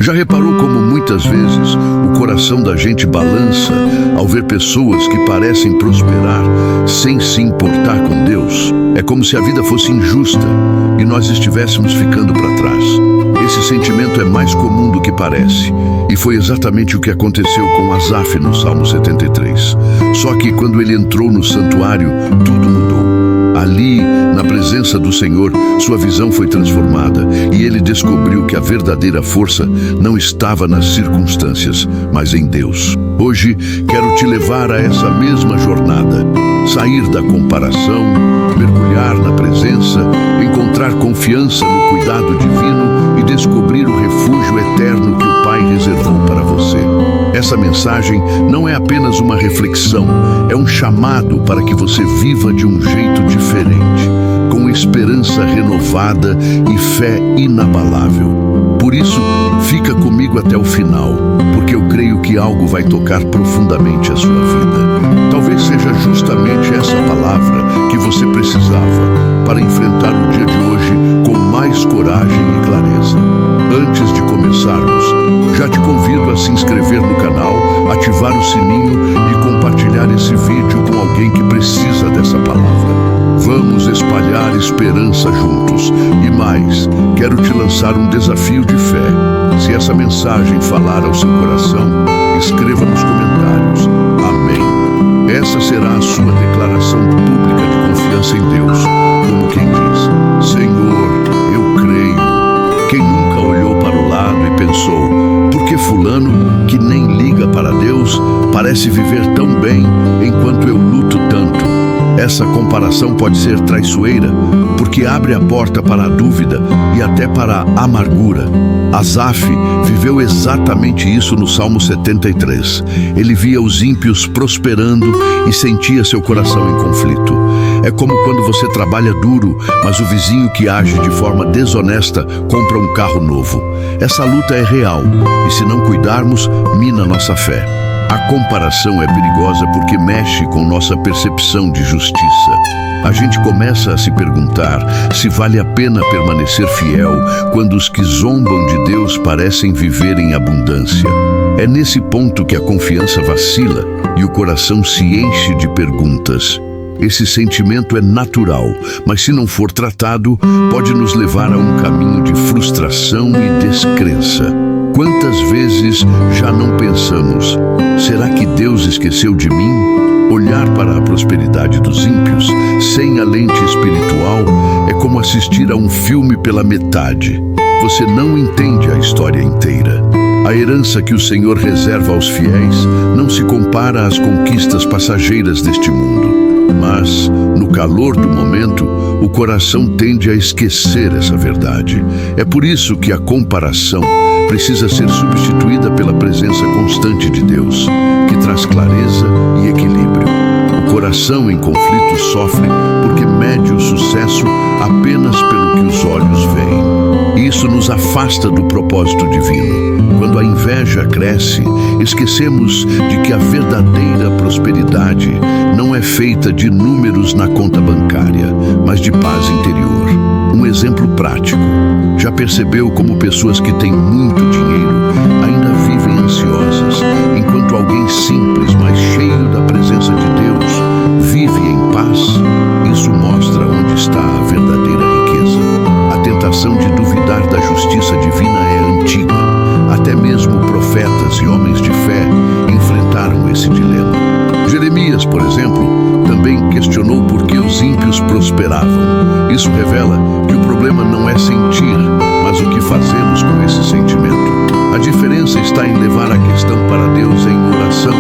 Já reparou como muitas vezes o coração da gente balança ao ver pessoas que parecem prosperar sem se importar com Deus? É como se a vida fosse injusta e nós estivéssemos ficando para trás. Esse sentimento é mais comum do que parece, e foi exatamente o que aconteceu com Asaf no Salmo 73. Só que quando ele entrou no santuário, tudo mudou. Ali, na presença do Senhor, sua visão foi transformada e ele descobriu que a verdadeira força não estava nas circunstâncias, mas em Deus. Hoje, quero te levar a essa mesma jornada. Sair da comparação, mergulhar na presença, encontrar confiança no cuidado divino e descobrir o refúgio eterno que o Pai reservou para você. Essa mensagem não é apenas uma reflexão, é um chamado para que você viva de um jeito diferente, com esperança renovada e fé inabalável. Por isso, fica comigo até o final, porque eu creio que algo vai tocar profundamente a sua vida. Talvez seja justamente essa palavra que você precisava para enfrentar o dia de hoje com mais coragem e clareza. Antes de começarmos, já te convido a se inscrever no canal, ativar o sininho e compartilhar esse vídeo com alguém que precisa dessa palavra. Vamos espalhar esperança juntos. E mais, quero te lançar um desafio de fé. Se essa mensagem falar ao seu coração, escreva nos comentários. Amém. Essa será a sua declaração pública de confiança em Deus, como quem diz: Senhor, eu creio. Quem nunca olhou para o lado e pensou: por que fulano, que nem liga para Deus, parece viver tão bem enquanto eu luto tanto? Essa comparação pode ser traiçoeira, porque abre a porta para a dúvida e até para a amargura. Asaf viveu exatamente isso no Salmo 73. Ele via os ímpios prosperando e sentia seu coração em conflito. É como quando você trabalha duro, mas o vizinho que age de forma desonesta compra um carro novo. Essa luta é real e, se não cuidarmos, mina nossa fé. A comparação é perigosa porque mexe com nossa percepção de justiça. A gente começa a se perguntar se vale a pena permanecer fiel quando os que zombam de Deus parecem viver em abundância. É nesse ponto que a confiança vacila e o coração se enche de perguntas. Esse sentimento é natural, mas se não for tratado, pode nos levar a um caminho de frustração e descrença. Quantas vezes já não pensamos: será que Deus esqueceu de mim? Olhar para a prosperidade dos ímpios sem a lente espiritual é como assistir a um filme pela metade. Você não entende a história inteira. A herança que o Senhor reserva aos fiéis não se compara às conquistas passageiras deste mundo. Mas, no calor do momento, o coração tende a esquecer essa verdade. É por isso que a comparação precisa ser substituída pela presença constante de Deus, que traz clareza e equilíbrio. O coração em conflito sofre porque mede o sucesso apenas pelo que os olhos veem. Isso nos afasta do propósito divino. Quando a inveja cresce, esquecemos de que a verdadeira prosperidade não é feita de números na conta bancária, mas de paz interior. Um exemplo prático. Já percebeu como pessoas que têm muito dinheiro ainda vivem ansiosas, enquanto alguém simples, mas cheio da presença de Deus, vive em paz? Isso mostra onde está a verdadeira riqueza. A tentação de duvidar da justiça divina é antiga. Até mesmo profetas e homens de fé enfrentaram esse dilema. Jeremias, por exemplo, também questionou por que os ímpios prosperavam. Isso revela que o problema não é sentir, mas o que fazemos com esse sentimento. A diferença está em levar a questão para Deus em oração,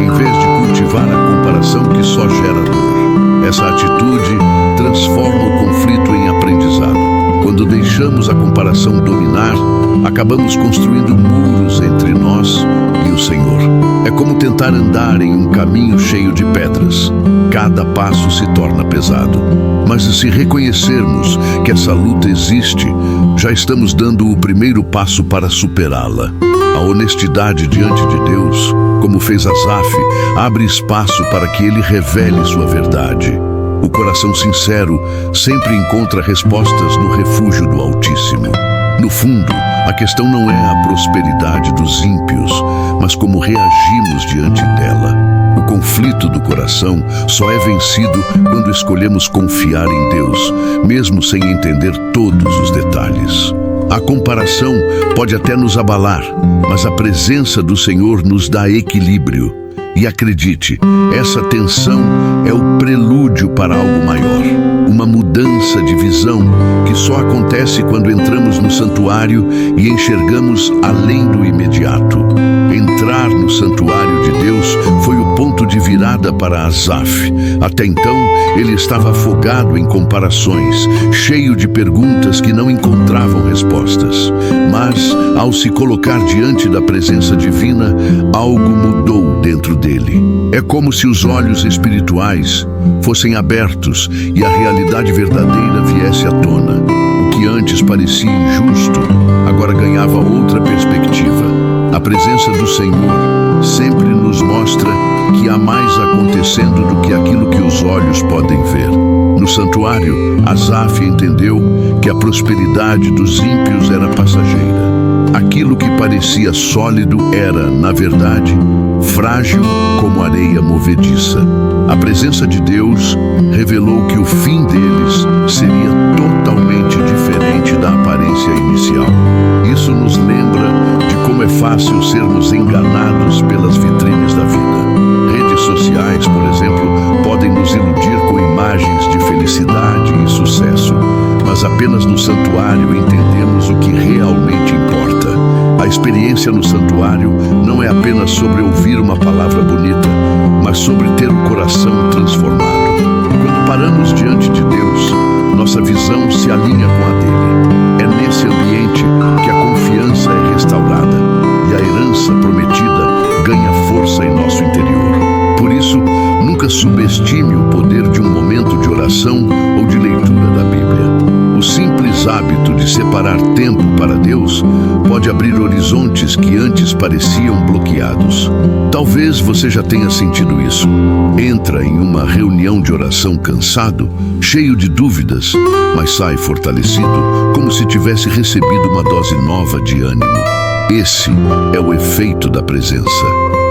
em vez de cultivar a comparação que só gera dor. Essa atitude transforma o conflito em aprendizado. Quando deixamos a comparação dominar, acabamos construindo muros entre nós e o Senhor. É como tentar andar em um caminho cheio de pedras. Cada passo se torna pesado. Mas se reconhecermos que essa luta existe, já estamos dando o primeiro passo para superá-la. A honestidade diante de Deus, como fez Asaf, abre espaço para que Ele revele sua verdade. O coração sincero sempre encontra respostas no refúgio do Altíssimo. No fundo, a questão não é a prosperidade dos ímpios, mas como reagimos diante dela. O conflito do coração só é vencido quando escolhemos confiar em Deus, mesmo sem entender todos os detalhes. A comparação pode até nos abalar, mas a presença do Senhor nos dá equilíbrio. E acredite, essa tensão é o prelúdio para algo maior. Uma mudança de visão que só acontece quando entramos no santuário e enxergamos além do imediato. Entrar no santuário de Deus foi o ponto de virada para Asaf. Até então, ele estava afogado em comparações, cheio de perguntas que não encontravam respostas. Mas, ao se colocar diante da presença divina, algo mudou dentro dele. É como se os olhos espirituais fossem abertos e a realidade verdadeira viesse à tona. O que antes parecia injusto, agora ganhava outra perspectiva. A presença do Senhor sempre nos mostra que há mais acontecendo do que aquilo que os olhos podem ver. No santuário, Asaf entendeu que a prosperidade dos ímpios era passageira. Aquilo que parecia sólido era, na verdade, frágil como areia movediça. A presença de Deus revelou que o fim deles seria totalmente diferente da aparência inicial. Isso nos lembra de como é fácil sermos enganados pelas vitrines da vida. Redes sociais, por exemplo, podem nos iludir com imagens de felicidade e sucesso, mas apenas no santuário entendemos o que realmente importa. A experiência no santuário não é apenas sobre ouvir uma palavra bonita, mas sobre ter o coração transformado. Quando paramos diante de Deus, nossa visão se alinha com a dele. É nesse ambiente que a confiança é restaurada e a herança prometida ganha força em nosso interior. Por isso, nunca subestime o poder de um momento de oração ou de leitura da Bíblia. O simples hábito de separar tempo para Deus pode abrir horizontes que antes pareciam bloqueados. Talvez você já tenha sentido isso. Entra em uma reunião de oração cansado, cheio de dúvidas, mas sai fortalecido, como se tivesse recebido uma dose nova de ânimo. Esse é o efeito da presença.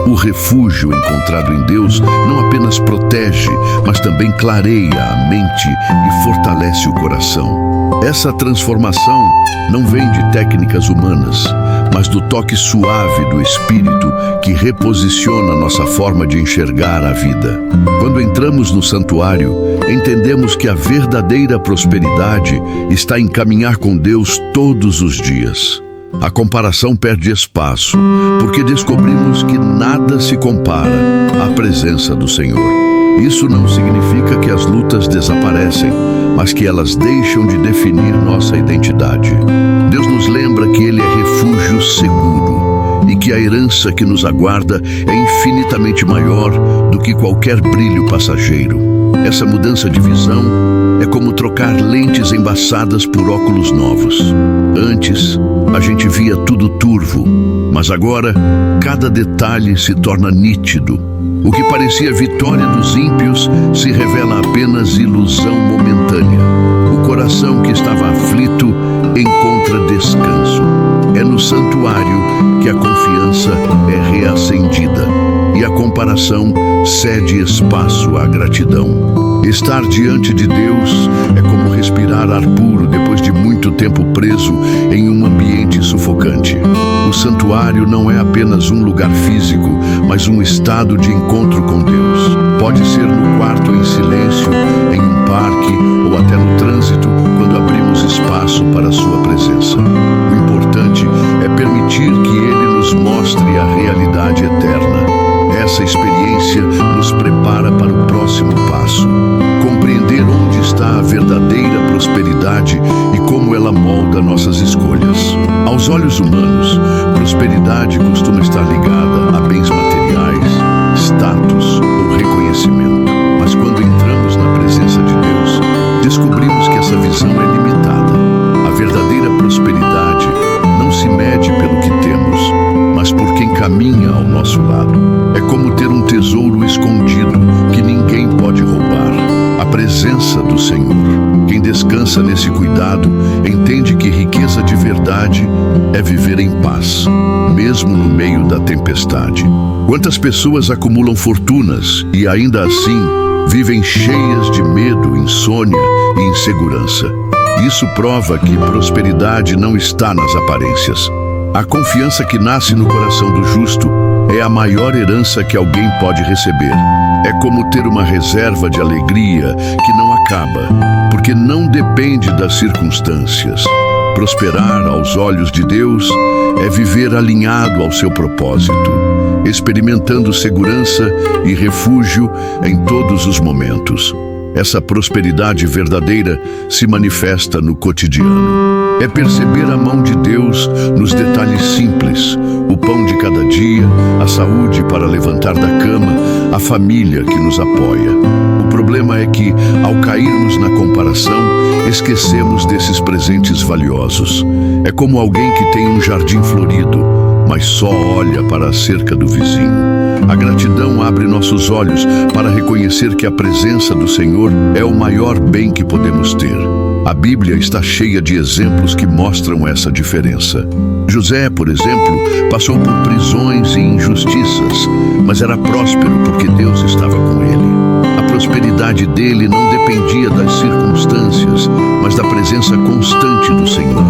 O refúgio encontrado em Deus não apenas protege, mas também clareia a mente e fortalece o coração. Essa transformação não vem de técnicas humanas, mas do toque suave do Espírito que reposiciona nossa forma de enxergar a vida. Quando entramos no santuário, entendemos que a verdadeira prosperidade está em caminhar com Deus todos os dias. A comparação perde espaço, porque descobrimos que nada se compara à presença do Senhor. Isso não significa que as lutas desaparecem, mas que elas deixam de definir nossa identidade. Deus nos lembra que Ele é refúgio seguro e que a herança que nos aguarda é infinitamente maior do que qualquer brilho passageiro. Essa mudança de visão é como trocar lentes embaçadas por óculos novos. Antes, a gente via tudo turvo, mas agora, cada detalhe se torna nítido. O que parecia vitória dos ímpios se revela apenas ilusão momentânea. O coração que estava aflito encontra descanso. É no santuário que a confiança é reacendida e a comparação cede espaço à gratidão. Estar diante de Deus é como respirar ar puro depois de muito tempo preso em um ambiente sufocante. O santuário não é apenas um lugar físico, mas um estado de encontro com Deus. Pode ser no quarto em silêncio, em um parque ou até no trânsito, quando abrimos espaço para a sua presença. O importante é permitir que Ele nos mostre a realidade eterna. Essa experiência nos prepara para o próximo passo. Compreender onde está a verdadeira prosperidade e como ela molda nossas escolhas. Aos olhos humanos, prosperidade costuma estar ligada a bens materiais, status ou reconhecimento. Mas quando entramos na presença de Deus, descobrimos que essa visão é limitada. A verdadeira prosperidade não se mede pelo que temos, mas por quem caminha ao nosso lado. É como ter um tesouro escondido que ninguém pode roubar. A presença do Senhor. Quem descansa nesse cuidado entende que riqueza de verdade mesmo no meio da tempestade. Quantas pessoas acumulam fortunas e ainda assim vivem cheias de medo, insônia e insegurança? Isso prova que prosperidade não está nas aparências. A confiança que nasce no coração do justo é a maior herança que alguém pode receber. É como ter uma reserva de alegria que não acaba, porque não depende das circunstâncias. Prosperar aos olhos de Deus é viver alinhado ao seu propósito, experimentando segurança e refúgio em todos os momentos. Essa prosperidade verdadeira se manifesta no cotidiano. É perceber a mão de Deus nos detalhes simples, o pão de cada dia, a saúde para levantar da cama, a família que nos apoia. O problema é que, ao cairmos na comparação, esquecemos desses presentes valiosos. É como alguém que tem um jardim florido, mas só olha para a cerca do vizinho. A gratidão abre nossos olhos para reconhecer que a presença do Senhor é o maior bem que podemos ter. A Bíblia está cheia de exemplos que mostram essa diferença. José, por exemplo, passou por prisões e injustiças, mas era próspero porque Deus estava com ele. A prosperidade dele não dependia das circunstâncias, mas da presença constante do Senhor.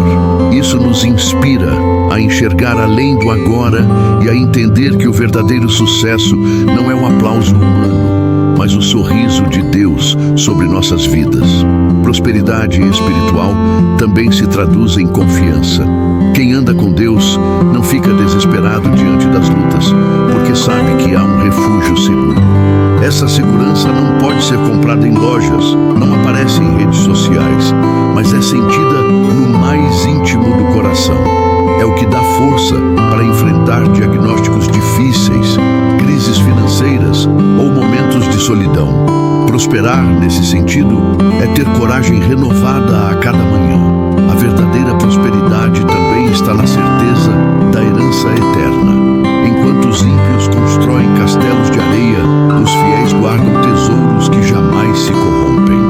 Isso nos inspira a enxergar além do agora e a entender que o verdadeiro sucesso não é o aplauso humano, mas o sorriso de Deus sobre nossas vidas. Prosperidade espiritual também se traduz em confiança. Quem anda com Deus não fica desesperado diante das lutas, porque sabe que há um refúgio seguro. Essa segurança não pode ser comprada em lojas, não aparece em redes sociais, mas é sentida no mais íntimo do coração. É o que dá força para enfrentar diagnósticos difíceis, crises financeiras ou momentos de solidão. Prosperar, nesse sentido, é ter coragem renovada a cada manhã. A verdadeira prosperidade também está na certeza da herança eterna. Enquanto os ímpios constroem castelos de areia, os fiéis guardam tesouros que jamais se corrompem.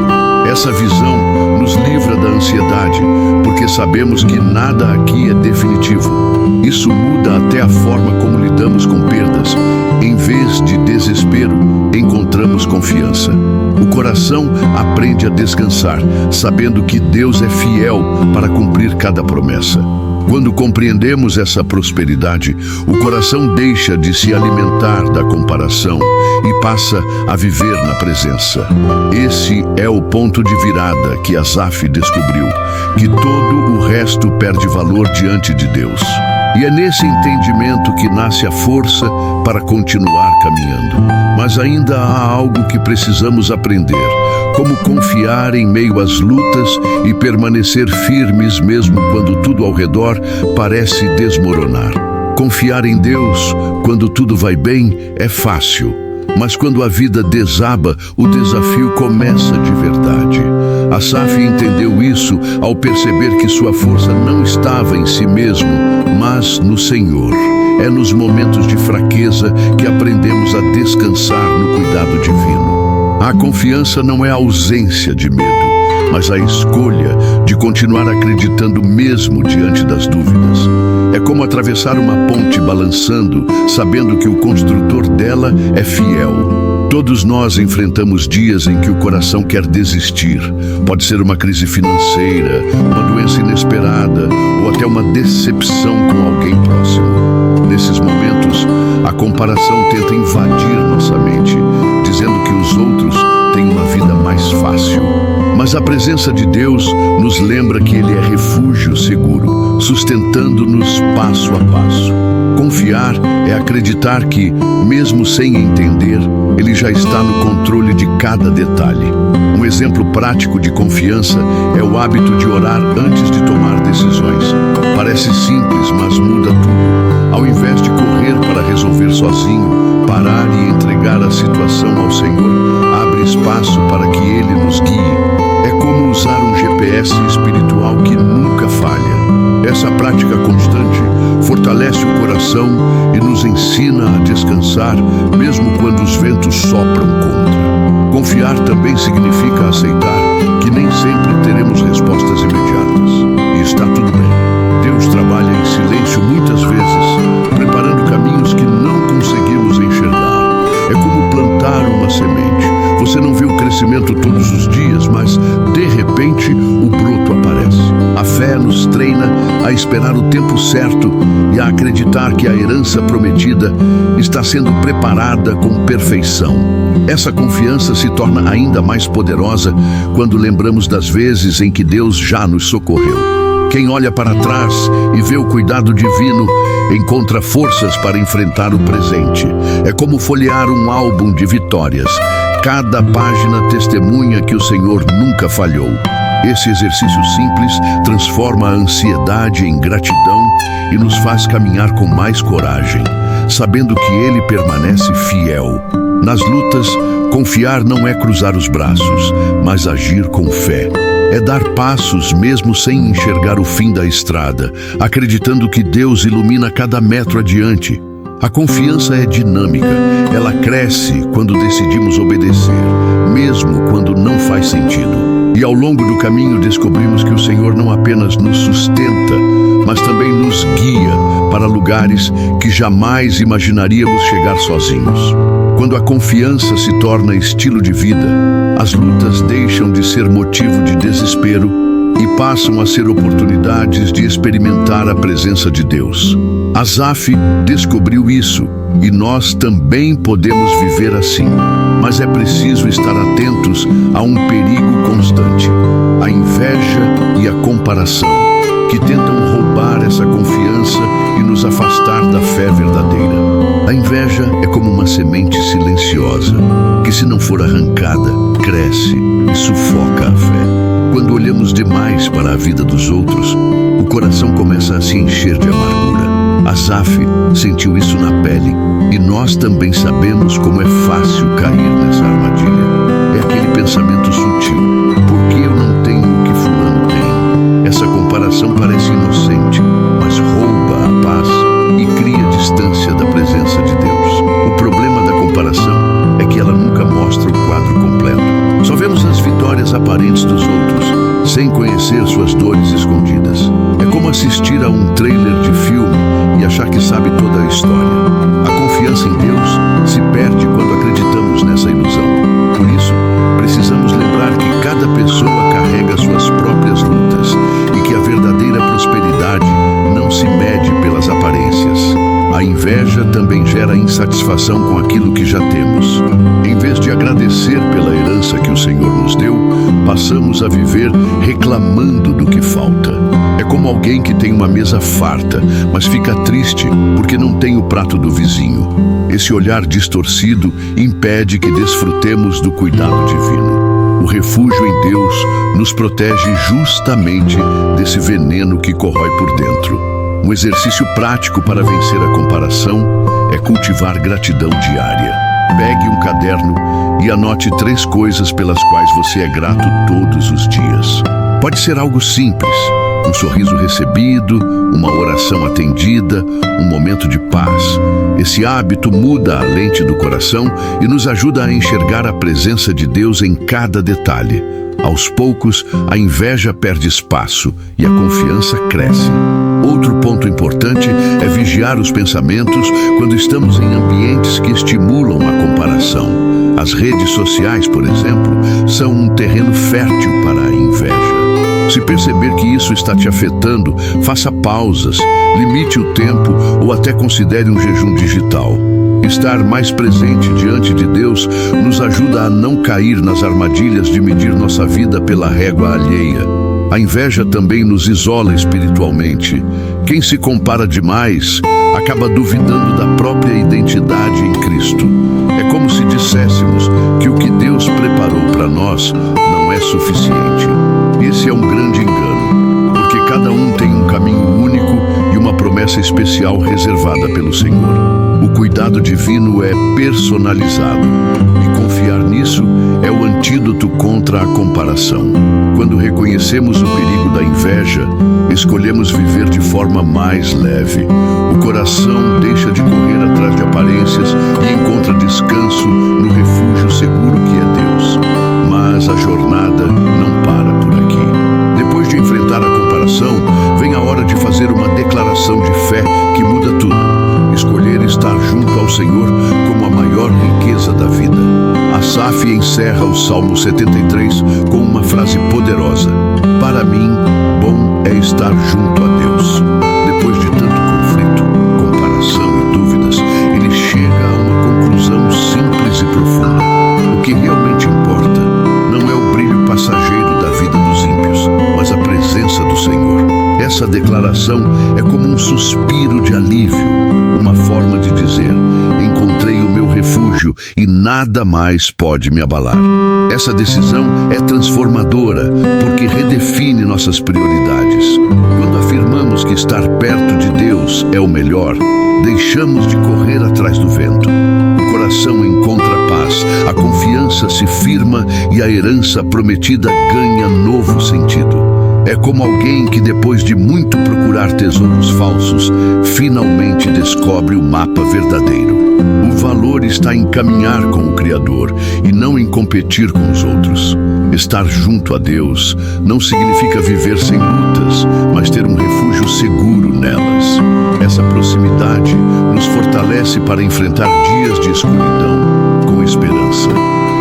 Essa visão nos livra da ansiedade, porque sabemos que nada aqui é definitivo. Isso muda até a forma como lidamos com perdas. Em vez de desespero, encontramos confiança. O coração aprende a descansar, sabendo que Deus é fiel para cumprir cada promessa. Quando compreendemos essa prosperidade, o coração deixa de se alimentar da comparação e passa a viver na presença. Esse é o ponto de virada que Asaf descobriu, que todo o resto perde valor diante de Deus. E é nesse entendimento que nasce a força para continuar caminhando. Mas ainda há algo que precisamos aprender: como confiar em meio às lutas e permanecer firmes mesmo quando tudo ao redor parece desmoronar. Confiar em Deus quando tudo vai bem é fácil, mas quando a vida desaba, o desafio começa de verdade. Asaf entendeu isso ao perceber que sua força não estava em si mesmo, mas no Senhor. É nos momentos de fraqueza que aprendemos a descansar no cuidado divino. A confiança não é a ausência de medo, mas a escolha de continuar acreditando mesmo diante das dúvidas. É como atravessar uma ponte balançando, sabendo que o construtor dela é fiel. Todos nós enfrentamos dias em que o coração quer desistir. Pode ser uma crise financeira, uma doença inesperada ou até uma decepção com alguém próximo. Nesses momentos, a comparação tenta invadir nossa mente, dizendo que os outros têm uma vida mais fácil. Mas a presença de Deus nos lembra que Ele é refúgio seguro, sustentando-nos passo a passo. Confiar é acreditar que, mesmo sem entender, Ele já está no controle de cada detalhe. Um exemplo prático de confiança é o hábito de orar antes de tomar decisões. Parece simples, mas muda tudo. Ao invés de correr para resolver sozinho, parar e entregar a situação ao Senhor abre espaço para que Ele nos guie. É como usar um GPS espiritual que nunca falha. Essa prática constante fortalece o coração e nos ensina a descansar, mesmo quando os ventos sopram contra. Confiar também significa aceitar que nem sempre teremos respostas imediatas. E está tudo bem. Deus trabalha em silêncio muitas vezes, uma semente. Você não vê o crescimento todos os dias, mas, de repente, o broto aparece. A fé nos treina a esperar o tempo certo e a acreditar que a herança prometida está sendo preparada com perfeição. Essa confiança se torna ainda mais poderosa quando lembramos das vezes em que Deus já nos socorreu. Quem olha para trás e vê o cuidado divino encontra forças para enfrentar o presente. É como folhear um álbum de vitórias. Cada página testemunha que o Senhor nunca falhou. Esse exercício simples transforma a ansiedade em gratidão e nos faz caminhar com mais coragem, sabendo que Ele permanece fiel. Nas lutas, confiar não é cruzar os braços, mas agir com fé. É dar passos mesmo sem enxergar o fim da estrada, acreditando que Deus ilumina cada metro adiante. A confiança é dinâmica, ela cresce quando decidimos obedecer, mesmo quando não faz sentido. E ao longo do caminho descobrimos que o Senhor não apenas nos sustenta, mas também nos guia para lugares que jamais imaginaríamos chegar sozinhos. Quando a confiança se torna estilo de vida, as lutas deixam de ser motivo de desespero e passam a ser oportunidades de experimentar a presença de Deus. Asaf descobriu isso e nós também podemos viver assim. Mas é preciso estar atentos a um perigo constante: a inveja e a comparação, que tentam roubar essa confiança e nos afastar da fé verdadeira. A inveja é como uma semente silenciosa, que se não for arrancada, cresce e sufoca a fé. Quando olhamos demais para a vida dos outros, o coração começa a se encher de amargura. Asaf sentiu isso na pele, e nós também sabemos como é fácil cair nessa armadilha. É aquele pensamento sutil: por que eu não tenho o que fulano tem? Essa comparação parece inocente, mas rouba a paz e cria distância da presença de Deus. O problema da comparação é que ela nunca mostra o quadro completo. Só vemos as vitórias aparentes dos outros, sem conhecer suas dores escondidas. É como assistir a um trailer de filme e achar que sabe toda a história. A confiança em Deus se perde quando acreditamos nessa ilusão. Por isso, precisamos lembrar que cada pessoa carrega suas próprias lutas e que a verdadeira prosperidade não se mede pelas aparências. A inveja também gera insatisfação com aquilo que já temos. Em vez de agradecer pela herança que o Senhor nos deu, passamos a viver reclamando do que falta. É como alguém que tem uma mesa farta, mas fica triste porque não tem o prato do vizinho. Esse olhar distorcido impede que desfrutemos do cuidado divino. O refúgio em Deus nos protege justamente desse veneno que corrói por dentro. Um exercício prático para vencer a comparação é cultivar gratidão diária. Pegue um caderno e anote 3 coisas pelas quais você é grato todos os dias. Pode ser algo simples: um sorriso recebido, uma oração atendida, um momento de paz. Esse hábito muda a lente do coração e nos ajuda a enxergar a presença de Deus em cada detalhe. Aos poucos, a inveja perde espaço e a confiança cresce. Outro ponto importante é vigiar os pensamentos quando estamos em ambientes que estimulam a comparação. As redes sociais, por exemplo, são um terreno fértil para a inveja. Se perceber que isso está te afetando, faça pausas, limite o tempo ou até considere um jejum digital. Estar mais presente diante de Deus nos ajuda a não cair nas armadilhas de medir nossa vida pela régua alheia. A inveja também nos isola espiritualmente. Quem se compara demais acaba duvidando da própria identidade em Cristo. É como se disséssemos que o que Deus preparou para nós não é suficiente. Esse é um grande engano, porque cada um tem um caminho único e uma promessa especial reservada pelo Senhor. O cuidado divino é personalizado, e confiar nisso é o antídoto contra a comparação. Quando reconhecemos o perigo da inveja, escolhemos viver de forma mais leve. O coração deixa de correr atrás de aparências e encontra descanso no refúgio seguro que é Deus. Mas a jornada não para por aqui. Depois de enfrentar a comparação, vem a hora de fazer uma declaração de fé que muda tudo. Escolher estar junto ao Senhor como a maior riqueza da vida. encerra o Salmo 73 com uma frase poderosa: para mim, bom é estar junto a Deus. Depois de tanto conflito, comparação e dúvidas, ele chega a uma conclusão simples e profunda. O que realmente importa não é o brilho passageiro da vida dos ímpios, mas a presença do Senhor. Essa declaração é como um suspiro de alívio, uma forma de dizer: encontrei o meu refúgio e nada mais pode me abalar. Essa decisão é transformadora, porque redefine nossas prioridades. Quando afirmamos que estar perto de Deus é o melhor, deixamos de correr atrás do vento. O coração encontra paz, a confiança se firma e a herança prometida ganha novo sentido. É como alguém que, depois de muito procurar tesouros falsos, finalmente descobre o mapa verdadeiro. O valor está em caminhar com o Criador e não em competir com os outros. Estar junto a Deus não significa viver sem lutas, mas ter um refúgio seguro nelas. Essa proximidade nos fortalece para enfrentar dias de escuridão com esperança.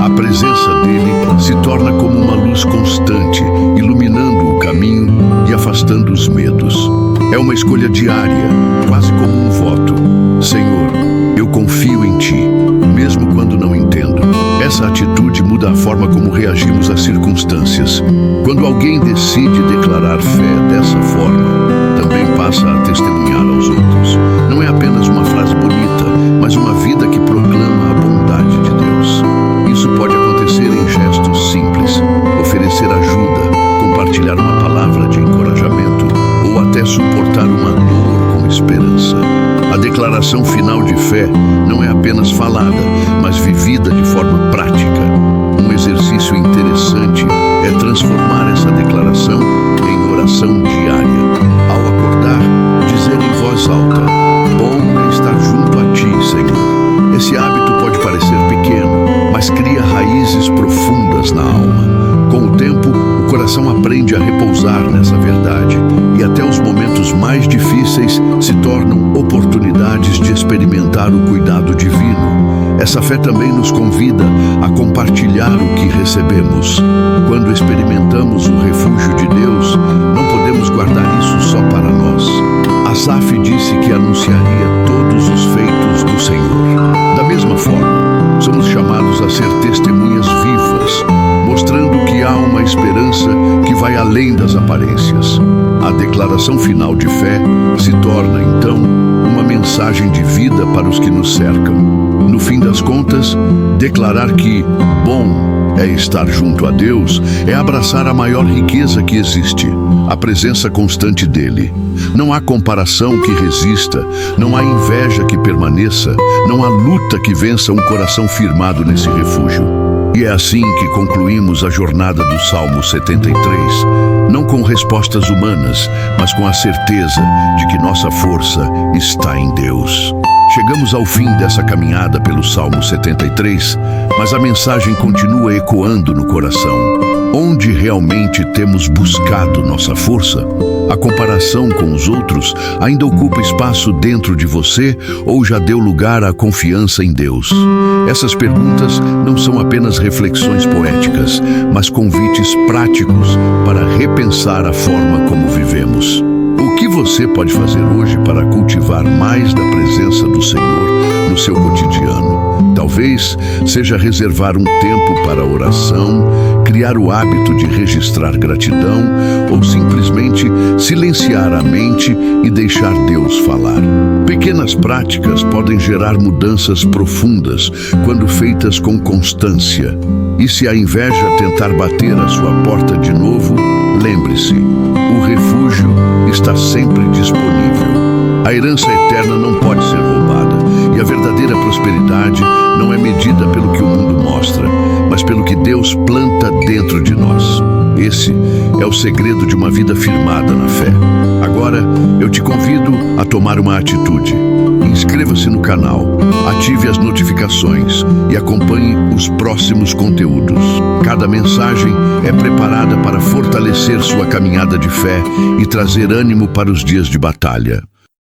A presença dele se torna como uma luz constante, iluminando o caminho e afastando os medos. É uma escolha diária, quase como um voto. Senhor, eu confio em Ti, mesmo quando não entendo. Essa atitude muda a forma como reagimos às circunstâncias. Quando alguém decide declarar fé dessa forma, também passa a testemunhar aos outros. Não é apenas uma frase bonita, mas uma vida que proclama a bondade de Deus. Isso pode acontecer em gestos simples: oferecer ajuda, compartilhar uma palavra de encorajamento ou até suportar uma dor com esperança. A declaração final de fé não é apenas falada, mas vivida de forma prática. Um exercício interessante é transformar essa declaração em oração diária. Ao acordar, dizer em voz alta: bom é estar junto a Ti, Senhor. Esse hábito pode parecer pequeno, mas cria raízes profundas na alma. Com o tempo, o coração aprende a repousar nessa verdade, e até os momentos mais difíceis se tornam oportunidades de experimentar o cuidado divino. Essa fé também nos convida a compartilhar o que recebemos. Quando experimentamos o refúgio de Deus, não podemos guardar isso só para nós. Asaf disse que anunciaria todos os feitos do Senhor. Da mesma forma, somos chamados a ser testemunhas vivas, mostrando que há uma esperança que vai além das aparências. A declaração final de fé se torna, então, uma mensagem de vida para os que nos cercam. No fim das contas, declarar que bom é estar junto a Deus é abraçar a maior riqueza que existe, a presença constante dele. Não há comparação que resista, não há inveja que permaneça, não há luta que vença um coração firmado nesse refúgio. E é assim que concluímos a jornada do Salmo 73, não com respostas humanas, mas com a certeza de que nossa força está em Deus. Chegamos ao fim dessa caminhada pelo Salmo 73, mas a mensagem continua ecoando no coração. Onde realmente temos buscado nossa força? A comparação com os outros ainda ocupa espaço dentro de você ou já deu lugar à confiança em Deus? Essas perguntas não são apenas reflexões poéticas, mas convites práticos para repensar a forma como vivemos. O que você pode fazer hoje para cultivar mais da presença do Senhor no seu cotidiano? Talvez seja reservar um tempo para a oração, criar o hábito de registrar gratidão ou simplesmente silenciar a mente e deixar Deus falar. Pequenas práticas podem gerar mudanças profundas quando feitas com constância. E se a inveja tentar bater à sua porta de novo, lembre-se, o refúgio está sempre disponível. A herança eterna não pode ser roubada, e a verdadeira prosperidade não é medida pelo que o mundo mostra, mas pelo que Deus planta dentro de nós. Esse é o segredo de uma vida firmada na fé. Agora, eu te convido a tomar uma atitude. Inscreva-se no canal, ative as notificações e acompanhe os próximos conteúdos. Cada mensagem é preparada para fortalecer sua caminhada de fé e trazer ânimo para os dias de batalha.